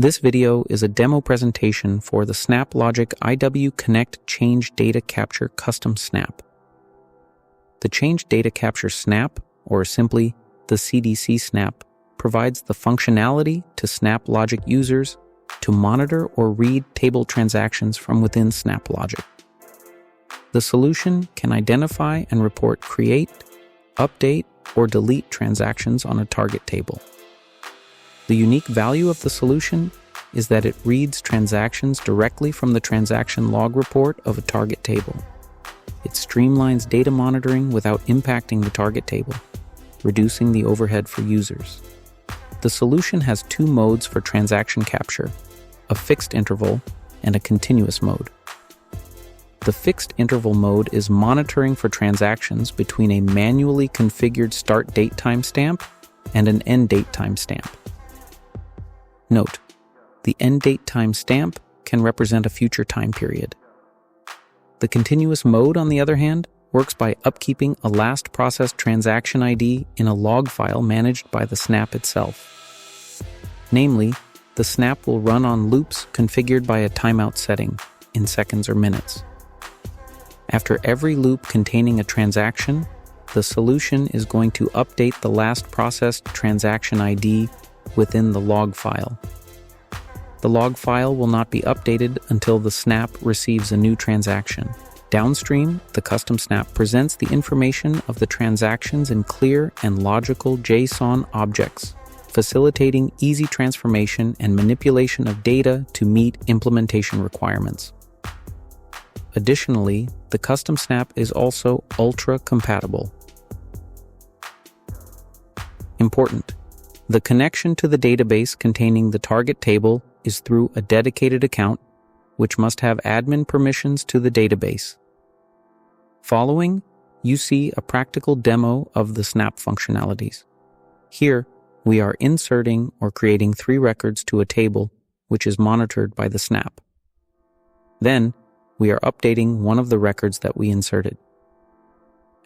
This video is a demo presentation for the SnapLogic IWConnect Change Data Capture Custom Snap. The Change Data Capture Snap, or simply the CDC Snap, provides the functionality to SnapLogic users to monitor or read table transactions from within SnapLogic. The solution can identify and report create, update, or delete transactions on a target table. The unique value of the solution is that it reads transactions directly from the transaction log report of a target table. It streamlines data monitoring without impacting the target table, reducing the overhead for users. The solution has two modes for transaction capture, a fixed interval and a continuous mode. The fixed interval mode is monitoring for transactions between a manually configured start date timestamp and an end date timestamp. Note, the end date timestamp can represent a future time period. The continuous mode, on the other hand, works by upkeeping a last processed transaction ID in a log file managed by the Snap itself. Namely, the Snap will run on loops configured by a timeout setting in seconds or minutes. After every loop containing a transaction, the solution is going to update the last processed transaction ID within the log file. The log file will not be updated until the Snap receives a new transaction. Downstream, the custom Snap presents the information of the transactions in clear and logical JSON objects, facilitating easy transformation and manipulation of data to meet implementation requirements. Additionally, the custom Snap is also ultra-compatible. Important: the connection to the database containing the target table is through a dedicated account, which must have admin permissions to the database. Following, you see a practical demo of the Snap functionalities. Here, we are inserting or creating 3 records to a table, which is monitored by the Snap. Then, we are updating one of the records that we inserted.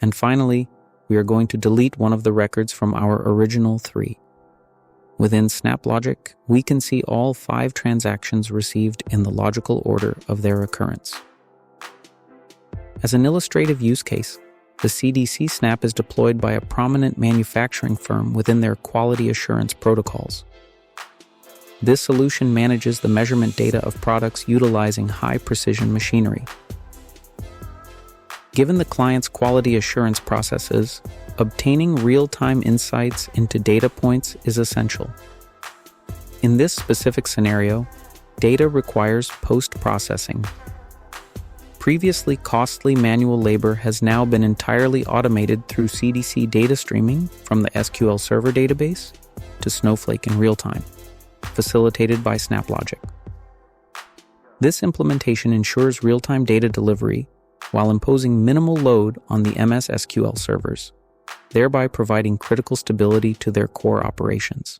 And finally, we are going to delete one of the records from our original 3. Within SnapLogic, we can see all 5 transactions received in the logical order of their occurrence. As an illustrative use case, the CDC Snap is deployed by a prominent manufacturing firm within their quality assurance protocols. This solution manages the measurement data of products utilizing high-precision machinery. Given the client's quality assurance processes, obtaining real-time insights into data points is essential. In this specific scenario, data requires post-processing. Previously costly manual labor has now been entirely automated through CDC data streaming from the SQL Server database to Snowflake in real time, facilitated by SnapLogic. This implementation ensures real-time data delivery while imposing minimal load on the MS SQL servers, thereby providing critical stability to their core operations.